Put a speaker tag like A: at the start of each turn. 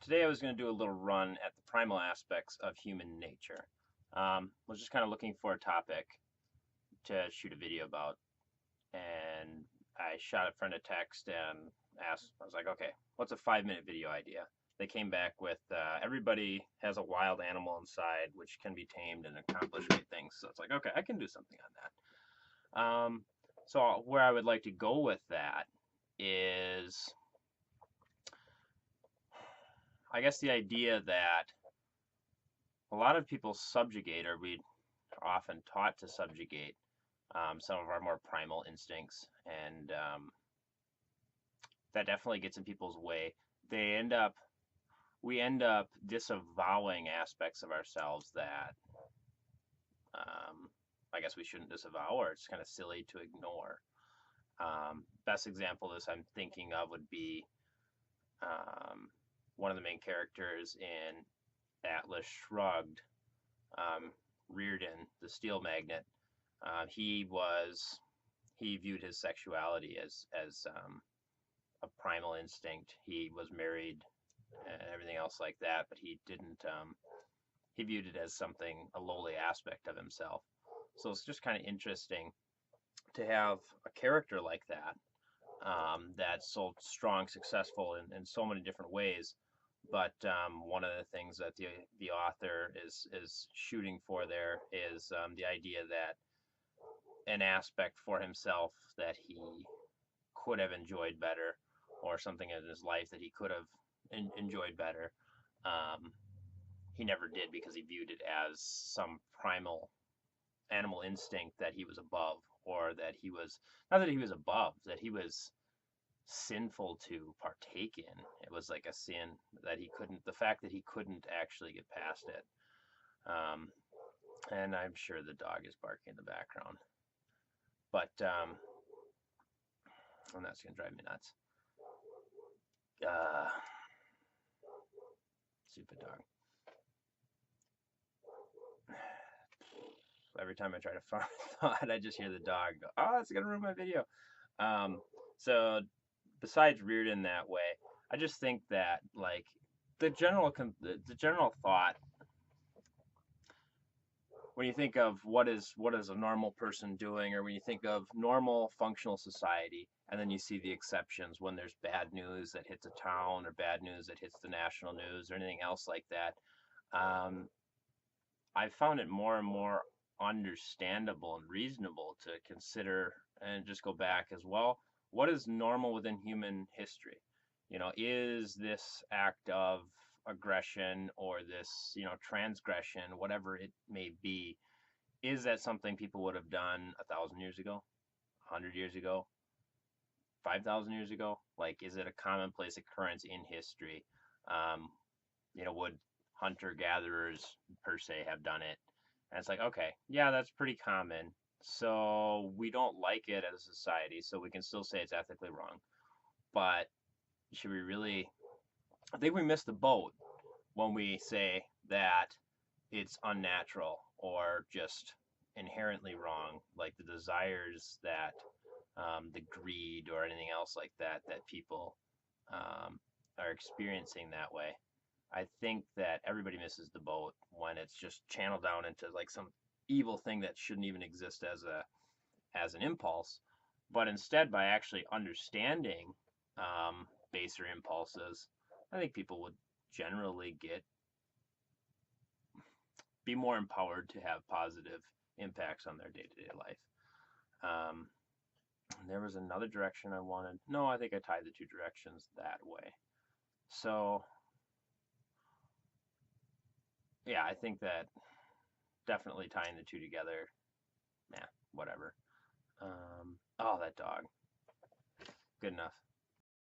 A: Today I was going to do a little run at the primal aspects of human nature. Was just kind of looking for a topic to shoot a video about, and I shot a friend a text and asked, I was like, okay, what's a 5-minute video idea? They came back with everybody has a wild animal inside which can be tamed and accomplish great things. So it's like, okay, I can do something on that. So where I would like to go with that is, I guess, the idea that a lot of people subjugate, or we are often taught to subjugate, some of our more primal instincts, and that definitely gets in people's way. They end up, we end up disavowing aspects of ourselves that I guess we shouldn't disavow, or it's kind of silly to ignore. Best example of this I'm thinking of would be one of the main characters in Atlas Shrugged, Reardon, the steel magnet. He viewed his sexuality as a primal instinct. He was married and everything else like that, but he didn't. He viewed it as something, a lowly aspect of himself. So it's just kind of interesting to have a character like that, that's so strong, successful in so many different ways. But one of the things that the author is shooting for there is the idea that an aspect for himself that he could have enjoyed better, or something in his life that he could have enjoyed better, um, he never did because he viewed it as some primal animal instinct that he was above, or that he was, not that he was above, that he was sinful to partake in. It was like a sin that he couldn't, the fact that he couldn't actually get past it. Um, and I'm sure the dog is barking in the background, but and that's gonna drive me nuts. Uh, Stupid dog. Every time I try to find a thought, I just hear the dog go, "Oh, it's gonna ruin my video." Um, so besides Reardon that way, I just think that, like, the general thought, when you think of what is a normal person doing, or when you think of normal functional society, and then you see the exceptions when there's bad news that hits a town, or bad news that hits the national news, or anything else like that, um, I found it more and more understandable and reasonable to consider and just go back as well. What is normal within human history? Is this act of aggression, or this, transgression, whatever it may be, is that something people would have done 1,000 years ago, 100 years ago, 5,000 years ago? Like, is it a commonplace occurrence in history? Um, would hunter gatherers per se have done it? And it's like, okay, yeah, that's pretty common. So we don't like it as a society, so we can still say it's ethically wrong. But should we really? I think we miss the boat when we say that it's unnatural, or just inherently wrong, like the desires that, the greed or anything else like that, that people are experiencing that way. I think that everybody misses the boat when it's just channeled down into like some evil thing that shouldn't even exist as an impulse, but instead, by actually understanding baser impulses, I think people would generally be more empowered to have positive impacts on their day-to-day life. Um, there was another direction I wanted. No, I think I tied the two directions that way. So yeah, I think that definitely tying the two together, yeah, whatever. Oh, that dog. Good enough.